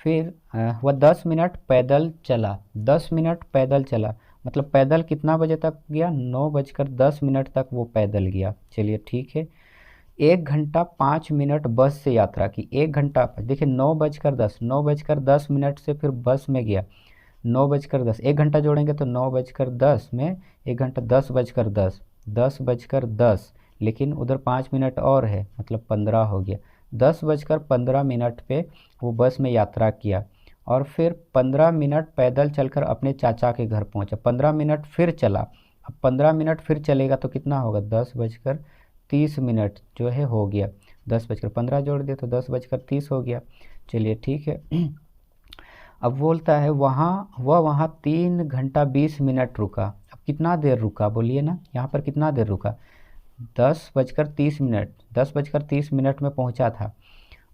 S1: फिर वह 10 मिनट पैदल चला, 10 मिनट पैदल चला, मतलब पैदल कितना बजे तक गया, 9:10 तक वो पैदल गया। चलिए ठीक है, 1 घंटा 5 मिनट बस से यात्रा की, 1 घंटा, देखिए 9:10 से फिर बस में गया, 9:10, 1 घंटा जोड़ेंगे तो 9:10 में 1 घंटा 10:10, 10:10, लेकिन उधर 5 मिनट और है, मतलब 15 हो गया, 10:15 पे वो बस में यात्रा किया, और फिर 15 मिनट पैदल चलकर अपने चाचा के घर पहुंचा, 15 मिनट फिर चला, अब 15 मिनट फिर चलेगा तो कितना होगा 10:30 जो है हो गया, 10:15 जोड़ दिया तो 10:30 हो गया। चलिए ठीक है, अब बोलता है वहाँ 3 घंटा 20 मिनट रुका। अब कितना देर रुका बोलिए ना, यहाँ पर कितना देर रुका, 10:30 में पहुँचा था,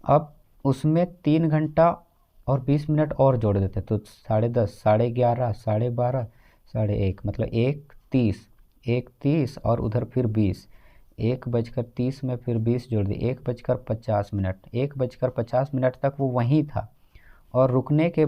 S1: अब उसमें 3 घंटा और 20 मिनट और जोड़ देते तो 10:30, 11:30, 12:30, 1:30, मतलब 1:30 और उधर फिर 20, 1:30 में फिर 20 जोड़ दिए, 1:50 मिनट तक वो वहीं था, और रुकने के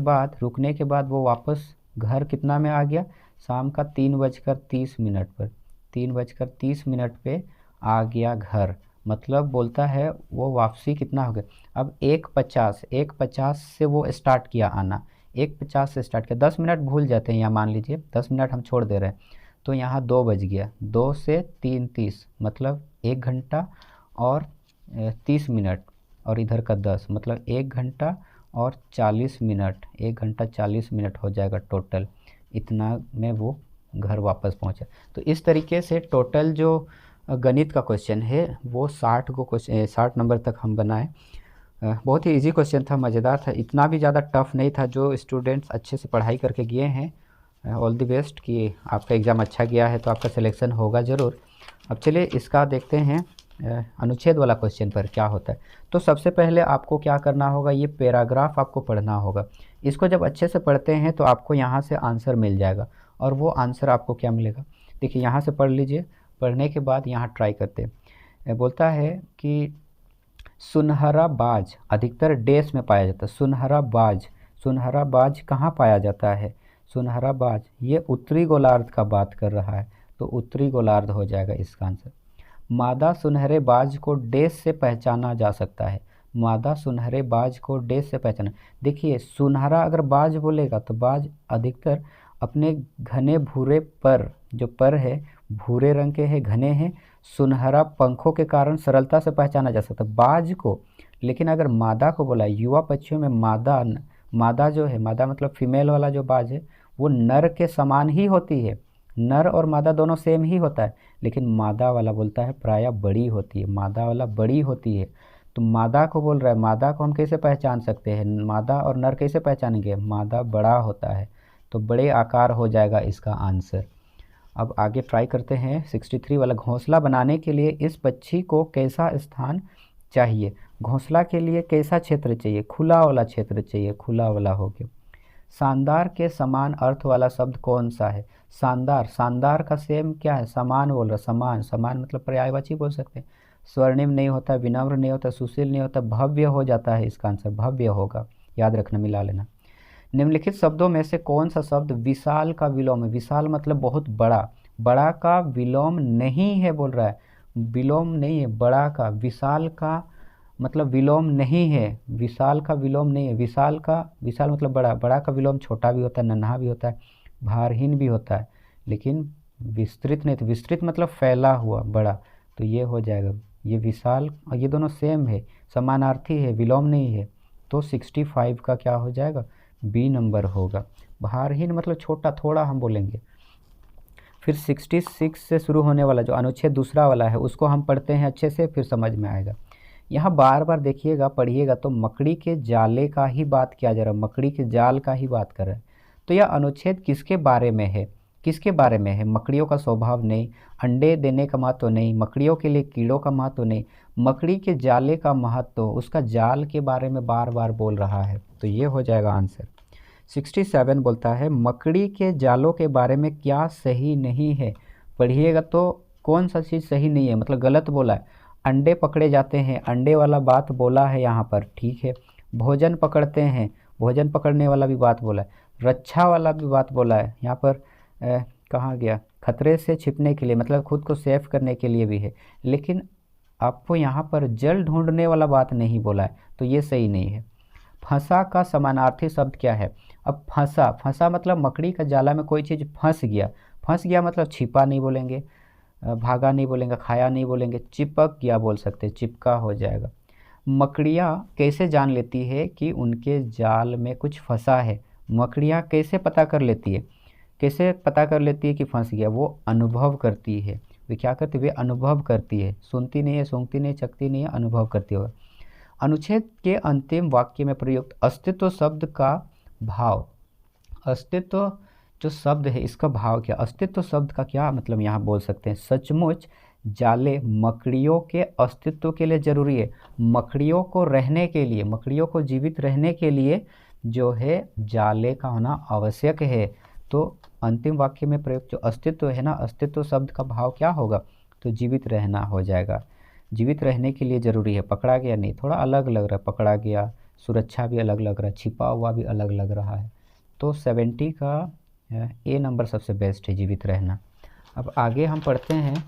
S1: बाद वो वापस घर कितना में आ गया, शाम का 3:30 पर, 3:30 पे आ गया घर, मतलब बोलता है वो वापसी कितना हो गया। अब 1:50 से वो स्टार्ट किया आना, 1:50 से स्टार्ट किया, 10 मिनट भूल जाते हैं यहाँ, मान लीजिए 10 मिनट हम छोड़ दे रहे हैं, तो यहाँ 2 बज गया, 2 से 3:30 मतलब 1 घंटा और 30 मिनट, और इधर का 10 मतलब 1 घंटा और 40 मिनट, 1 घंटा 40 मिनट हो जाएगा टोटल, इतना में वो घर वापस पहुंचा। तो इस तरीके से टोटल जो गणित का क्वेश्चन है वो 60 नंबर तक हम बनाए। बहुत ही इजी क्वेश्चन था, मज़ेदार था, इतना भी ज़्यादा टफ नहीं था। जो स्टूडेंट्स अच्छे से पढ़ाई करके गए हैं, ऑल द बेस्ट कि आपका एग्ज़ाम अच्छा गया है तो आपका सिलेक्शन होगा ज़रूर। अब चलिए इसका देखते हैं अनुच्छेद वाला क्वेश्चन पर क्या होता है। तो सबसे पहले आपको क्या करना होगा, ये पैराग्राफ आपको पढ़ना होगा। इसको जब अच्छे से पढ़ते हैं तो आपको यहाँ से आंसर मिल जाएगा, और वो आंसर आपको क्या मिलेगा, देखिए यहाँ से पढ़ लीजिए, पढ़ने के बाद यहाँ ट्राई करते हैं। बोलता है कि सुनहरा बाज अधिकतर डैश में पाया जाता है। सुनहरा बाज कहाँ पाया जाता है, सुनहरा बाज ये उत्तरी गोलार्ध का बात कर रहा है, तो उत्तरी गोलार्ध हो जाएगा इसका आंसर। मादा सुनहरे बाज को डैश से पहचाना जा सकता है, मादा सुनहरे बाज को डैश से पहचाना, देखिए सुनहरा अगर बाज बोलेगा तो बाज अधिकतर अपने घने भूरे पर, जो पर है भूरे रंग के हैं, घने हैं, सुनहरा पंखों के कारण सरलता से पहचाना जा सकता है बाज को। लेकिन अगर मादा को बोला, युवा पक्षियों में मादा जो है, मादा मतलब फीमेल वाला जो बाज है वो नर के समान ही होती है। नर और मादा दोनों सेम ही होता है, लेकिन मादा वाला बोलता है प्रायः बड़ी होती है, मादा वाला बड़ी होती है। तो मादा को बोल रहा है, मादा को हम कैसे पहचान सकते हैं, मादा और नर कैसे पहचानेंगे, मादा बड़ा होता है, तो बड़े आकार हो जाएगा इसका आंसर। अब आगे ट्राई करते हैं 63 वाला। घोंसला बनाने के लिए इस पक्षी को कैसा स्थान चाहिए। घोंसला के लिए कैसा क्षेत्र चाहिए, खुला वाला क्षेत्र चाहिए, खुला वाला हो गया। शानदार के समान अर्थ वाला शब्द कौन सा है। शानदार, शानदार का सेम क्या है, समान बोल रहा, समान, समान मतलब पर्यायवाची बोल सकते हैं। स्वर्णिम नहीं होता, विनम्र नहीं होता, सुशील नहीं होता, भव्य हो जाता है, इसका आंसर भव्य होगा, याद रखना, मिला लेना। निम्नलिखित शब्दों में से कौन सा शब्द विशाल का विलोम है। विशाल मतलब बहुत बड़ा, बड़ा का विलोम नहीं है बोल रहा है, विलोम नहीं है बड़ा का, विशाल का मतलब विलोम नहीं है, विशाल का विलोम नहीं है। विशाल मतलब बड़ा, बड़ा का विलोम छोटा भी होता है, नन्हा भी होता है, भारहीन भी होता है, लेकिन विस्तृत नहीं। तो विस्तृत मतलब फैला हुआ बड़ा, तो ये हो जाएगा। ये विशाल और ये दोनों सेम है, समानार्थी है, विलोम नहीं है, तो 65 का क्या हो जाएगा, बी नंबर होगा। भारहीन मतलब छोटा, थोड़ा हम बोलेंगे। फिर 66 से शुरू होने वाला जो अनुच्छेद दूसरा वाला है उसको हम पढ़ते हैं अच्छे से, फिर समझ में आएगा। यहाँ बार बार देखिएगा, पढ़िएगा तो मकड़ी के जाले का ही बात किया जा रहा है, मकड़ी के जाल का ही बात कर रहा है। तो यह अनुच्छेद किसके बारे में है, किसके बारे में है, मकड़ियों का स्वभाव नहीं, अंडे देने का महत्व नहीं, मकड़ियों के लिए कीड़ों का महत्व नहीं, मकड़ी के जाले का महत्व, उसका जाल के बारे में बार बार बोल रहा है, तो ये हो जाएगा आंसर। 67 बोलता है मकड़ी के जालों के बारे में क्या सही नहीं है। पढ़िएगा तो कौन सा चीज़ सही नहीं है, मतलब गलत बोला है। अंडे पकड़े जाते हैं, अंडे वाला बात बोला है यहाँ पर, ठीक है। भोजन पकड़ते हैं, भोजन पकड़ने वाला भी बात बोला है। रक्षा वाला भी बात बोला है यहाँ पर, कहाँ गया, खतरे से छिपने के लिए मतलब खुद को सेफ करने के लिए भी है, लेकिन आपको यहाँ पर जल ढूंढने वाला बात नहीं बोला है, तो ये सही नहीं है। फंसा का समानार्थी शब्द क्या है। अब फंसा, फंसा मतलब मकड़ी का जाला में कोई चीज़ फंस गया, फंस गया मतलब छिपा नहीं बोलेंगे, भागा नहीं बोलेंगे, खाया नहीं बोलेंगे, चिपक गया बोल सकते, चिपका हो जाएगा। मकड़ियाँ कैसे जान लेती है कि उनके जाल में कुछ फंसा है। मकड़ियाँ कैसे पता कर लेती है, कैसे पता कर लेती है कि फंस गया, वो अनुभव करती है। वे क्या करती है, वे अनुभव करती है, सुनती नहीं है, सूंघती नहीं, चखती नहीं है, अनुभव करती होगा। अनुच्छेद के अंतिम वाक्य में प्रयुक्त अस्तित्व शब्द का भाव, अस्तित्व जो शब्द है इसका भाव क्या, अस्तित्व शब्द का क्या मतलब यहाँ बोल सकते हैं। सचमुच जाले मकड़ियों के अस्तित्व के लिए ज़रूरी है, मकड़ियों को रहने के लिए, मकड़ियों को जीवित रहने के लिए जो है जाले का होना आवश्यक है। तो अंतिम वाक्य में प्रयुक्त जो अस्तित्व है ना, अस्तित्व शब्द का भाव क्या होगा, तो जीवित रहना हो जाएगा, जीवित रहने के लिए ज़रूरी है। पकड़ा गया नहीं, थोड़ा अलग लग रहा है, पकड़ा गया, सुरक्षा भी अलग लग रहा है, छिपा हुआ भी अलग लग रहा है, तो 70 का ए नंबर सबसे बेस्ट है, जीवित रहना। अब आगे हम पढ़ते हैं,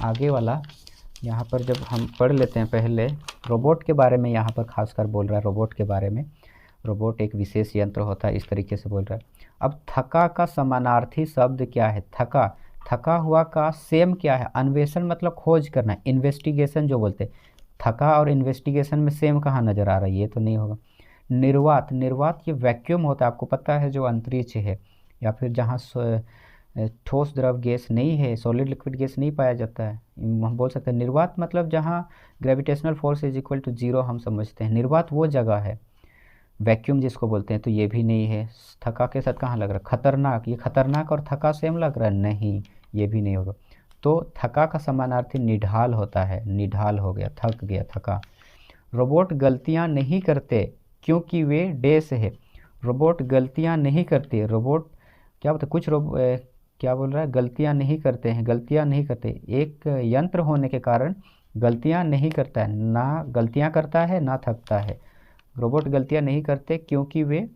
S1: आगे वाला यहाँ पर जब हम पढ़ लेते हैं, पहले रोबोट के बारे में यहाँ पर खासकर बोल रहा है, रोबोट के बारे में। रोबोट एक विशेष यंत्र होता है, इस तरीके से बोल रहा है। अब थका का समानार्थी शब्द क्या है, थका, थका हुआ का सेम क्या है, अन्वेषण मतलब खोज करना, इन्वेस्टिगेशन जो बोलते हैं। थका और इन्वेस्टिगेशन में सेम कहाँ नज़र आ रहा है, ये तो नहीं होगा। निर्वात, निर्वात ये वैक्यूम होता है, आपको पता है, जो अंतरिक्ष है या फिर जहाँ ठोस द्रव गैस नहीं है, सॉलिड लिक्विड गैस नहीं पाया जाता है, हम बोल सकते हैं निर्वात मतलब जहाँ gravitational force is equal to 0 हम समझते हैं, निर्वात वो जगह है। वैक्यूम जिसको बोलते हैं, तो ये भी नहीं है। थका के साथ कहाँ लग रहा है, खतरनाक, ये खतरनाक और थका सेम लग रहा है, नहीं, ये भी नहीं होगा। तो थका का समानार्थी निढाल होता है, निढाल हो गया, थक गया, थका। रोबोट गलतियाँ नहीं करते क्योंकि वे डैश है। रोबोट गलतियाँ नहीं करते, रोबोट क्या बोलते, कुछ क्या बोल रहा है, गलतियाँ नहीं करते हैं, गलतियाँ नहीं करते, एक यंत्र होने के कारण गलतियाँ नहीं करता है, ना गलतियाँ करता है ना थकता है। रोबोट गलतियाँ नहीं करते क्योंकि वे,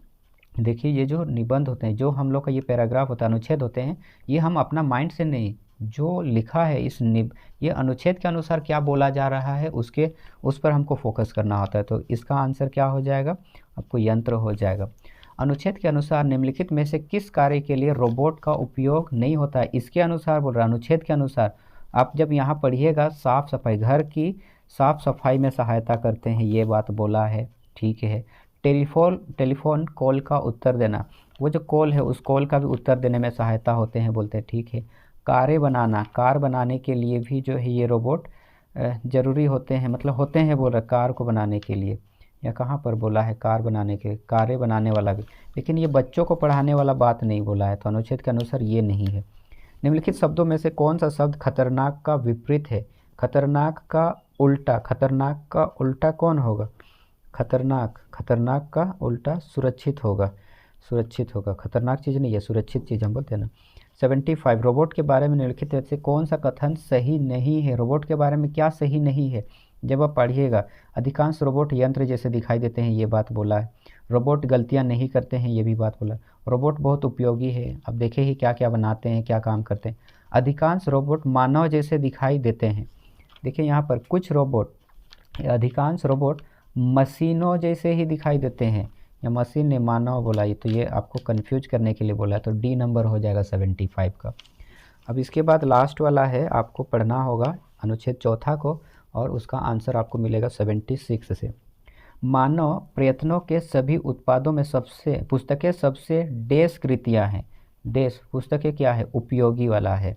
S1: देखिए ये जो निबंध होते हैं, जो हम लोग का ये पैराग्राफ होता है, अनुच्छेद होते हैं, ये हम अपना माइंड से नहीं, जो लिखा है इस ये अनुच्छेद के अनुसार क्या बोला जा रहा है उसके, उस पर हमको फोकस करना होता है। तो इसका आंसर क्या हो जाएगा, आपको यंत्र हो जाएगा। अनुच्छेद के अनुसार निम्नलिखित में से किस कार्य के लिए रोबोट का उपयोग नहीं होता है? इसके अनुसार बोल रहा है, अनुच्छेद के अनुसार। आप जब यहाँ पढ़िएगा, साफ सफाई, घर की साफ सफाई में सहायता करते हैं, ये बात बोला है, ठीक है। टेलीफोन कॉल का उत्तर देना, वो जो कॉल है उस कॉल का भी उत्तर देने में सहायता होते हैं, बोलते हैं, ठीक है। कार बनाने के लिए भी जो है ये रोबोट ज़रूरी होते हैं, मतलब होते हैं बोल रहा, कार को बनाने के लिए, या कहाँ पर बोला है कार बनाने के, कारें बनाने वाला भी, लेकिन ये बच्चों को पढ़ाने वाला बात नहीं बोला है, तो अनुच्छेद के अनुसार ये नहीं है। निम्नलिखित शब्दों में से कौन सा शब्द खतरनाक का विपरीत है? खतरनाक का उल्टा कौन होगा? खतरनाक का उल्टा सुरक्षित होगा। खतरनाक चीज़ नहीं है, सुरक्षित चीज़ हम बोलते हैं ना। 75 रोबोट के बारे में निम्नलिखित में से कौन सा कथन सही नहीं है? रोबोट के बारे में क्या सही नहीं है? जब आप पढ़िएगा, अधिकांश रोबोट यंत्र जैसे दिखाई देते हैं, ये बात बोला है। रोबोट गलतियां नहीं करते हैं, ये भी बात बोला है। रोबोट बहुत उपयोगी है, अब देखे ही क्या क्या बनाते हैं, क्या काम करते हैं। अधिकांश रोबोट मानव जैसे दिखाई देते हैं। देखिए यहाँ पर कुछ रोबोट, अधिकांश रोबोट मशीनों जैसे ही दिखाई देते हैं, या मशीन ने मानव बोला, ये तो ये आपको कंफ्यूज करने के लिए बोला है, तो डी नंबर हो जाएगा 75 का। अब इसके बाद लास्ट वाला है, आपको पढ़ना होगा अनुच्छेद चौथा को, और उसका आंसर आपको मिलेगा 76 से। मानव प्रयत्नों के सभी उत्पादों में पुस्तकें सबसे डैश कृतियाँ हैं। डैश पुस्तकें क्या है? उपयोगी वाला है।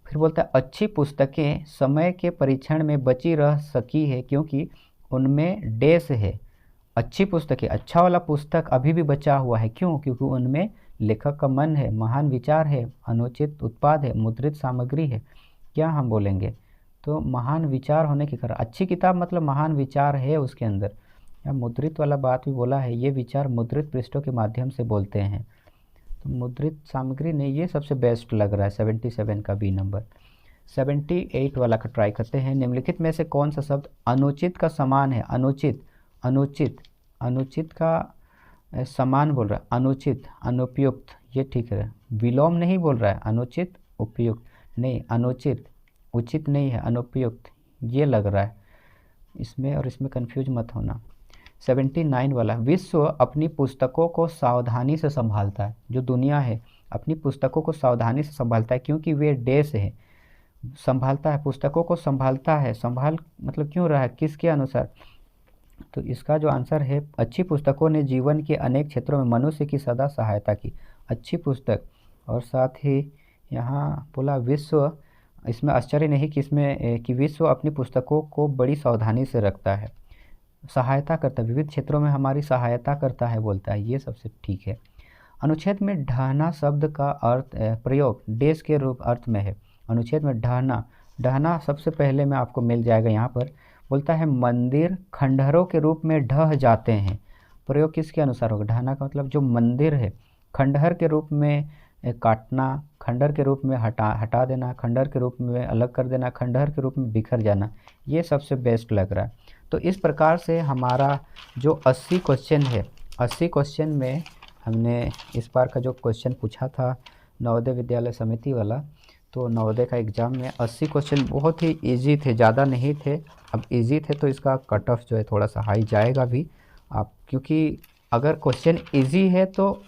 S1: फिर बोलता है अच्छी पुस्तकें समय के परीक्षण में बची रह सकी है क्योंकि उनमें डैश है। अच्छी पुस्तकें, अच्छा वाला पुस्तक अभी भी बचा हुआ है, क्यों? क्योंकि उनमें लेखक का मन है, महान विचार है, अनुचित उत्पाद है, मुद्रित सामग्री है। क्या हम बोलेंगे? तो महान विचार होने के कारण अच्छी किताब मतलब महान विचार है उसके अंदर। या मुद्रित वाला बात भी बोला है, ये विचार मुद्रित पृष्ठों के माध्यम से बोलते हैं, तो मुद्रित सामग्री नहीं, ये सबसे बेस्ट लग रहा है 77 का बी नंबर। 78 वाला का ट्राई करते हैं। निम्नलिखित में से कौन सा शब्द अनुचित का समान है? अनुचित का समान बोल रहा है, अनुचित, अनुपयुक्त, ये ठीक है। विलोम नहीं बोल रहा है, अनुचित उपयुक्त नहीं, अनुचित उचित नहीं है, अनुपयुक्त ये लग रहा है इसमें, और इसमें कंफ्यूज मत होना। 79 वाला, विश्व अपनी पुस्तकों को सावधानी से संभालता है। जो दुनिया है अपनी पुस्तकों को सावधानी से संभालता है क्योंकि वे डैश है, संभालता है, पुस्तकों को संभालता है। संभाल मतलब क्यों रहा है, किसके अनुसार? तो इसका जो आंसर है, अच्छी पुस्तकों ने जीवन के अनेक क्षेत्रों में मनुष्य की सदा सहायता की। अच्छी पुस्तक, और साथ ही यहाँ बोला विश्व, इसमें आश्चर्य नहीं कि इसमें कि विश्व अपनी पुस्तकों को बड़ी सावधानी से रखता है, सहायता करता है, विविध क्षेत्रों में हमारी सहायता करता है बोलता है, ये सबसे ठीक है। अनुच्छेद में ढहना शब्द का अर्थ प्रयोग डैश के रूप अर्थ में है। अनुच्छेद में ढहना सबसे पहले में आपको मिल जाएगा, यहाँ पर बोलता है मंदिर खंडहरों के रूप में ढह जाते हैं। प्रयोग किसके अनुसार होगा? ढहना का मतलब जो मंदिर है, खंडहर के रूप में काटना, खंडहर के रूप में हटा देना, खंडहर के रूप में अलग कर देना, खंडहर के रूप में बिखर जाना, ये सबसे बेस्ट लग रहा है। तो इस प्रकार से हमारा जो 80 क्वेश्चन है, 80 क्वेश्चन में हमने इस बार का जो क्वेश्चन पूछा था नवोदय विद्यालय समिति वाला, तो नवोदय का एग्ज़ाम में 80 क्वेश्चन बहुत ही इजी थे, ज़्यादा नहीं थे। अब इजी थे तो इसका कट ऑफ जो है थोड़ा सा हाई जाएगा भी आप, क्योंकि अगर क्वेश्चन इजी है तो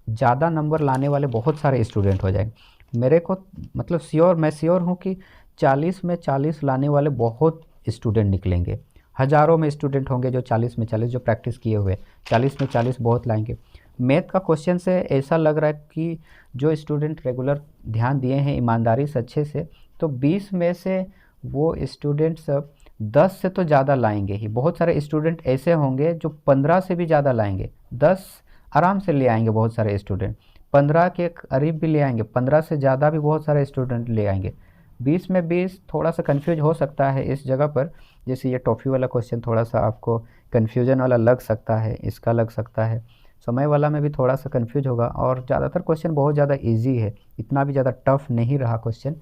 S1: ज़्यादा नंबर लाने वाले बहुत सारे स्टूडेंट हो जाएंगे। मेरे को मतलब मैं श्योर हूँ कि 40 में 40 लाने वाले बहुत स्टूडेंट निकलेंगे। हज़ारों में स्टूडेंट होंगे जो 40 में 40 जो प्रैक्टिस किए हुए, 40 में 40 बहुत लाएंगे। मैथ का क्वेश्चन से ऐसा लग रहा है कि जो स्टूडेंट रेगुलर ध्यान दिए हैं ईमानदारी से अच्छे से, तो 20 में से वो स्टूडेंट सब 10 से तो ज़्यादा लाएंगे ही। बहुत सारे स्टूडेंट ऐसे होंगे जो 15 से भी ज़्यादा लाएंगे, 10 आराम से ले आएंगे बहुत सारे स्टूडेंट, 15 के करीब भी ले आएंगे, 15 से ज़्यादा भी बहुत सारे स्टूडेंट ले आएंगे। 20 में 20 थोड़ा सा कन्फ्यूज हो सकता है इस जगह पर, जैसे ये टॉफ़ी वाला क्वेश्चन थोड़ा सा आपको कन्फ्यूजन वाला लग सकता है, इसका लग सकता है, समय वाला में भी थोड़ा सा कन्फ्यूज होगा, और ज़्यादातर क्वेश्चन बहुत ज़्यादा इजी है, इतना भी ज़्यादा टफ नहीं रहा क्वेश्चन।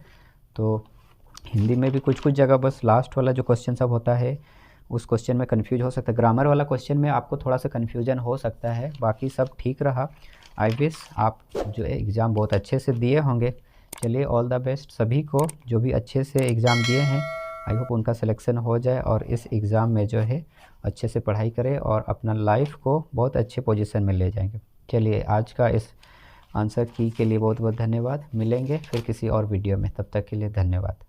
S1: तो हिंदी में भी कुछ कुछ जगह बस लास्ट वाला जो क्वेश्चन सब होता है उस क्वेश्चन में कन्फ्यूज हो सकता है। ग्रामर वाला क्वेश्चन में आपको थोड़ा सा कन्फ्यूजन हो सकता है, बाकी सब ठीक रहा। आई विश आप जो है एग्ज़ाम बहुत अच्छे से दिए होंगे। चलिए ऑल द बेस्ट सभी को जो भी अच्छे से एग्ज़ाम दिए हैं, आई होप उनका सिलेक्शन हो जाए और इस एग्ज़ाम में जो है अच्छे से पढ़ाई करें और अपना लाइफ को बहुत अच्छे पोजीशन में ले जाएंगे। चलिए, आज का इस आंसर की के लिए बहुत बहुत धन्यवाद। मिलेंगे फिर किसी और वीडियो में, तब तक के लिए धन्यवाद।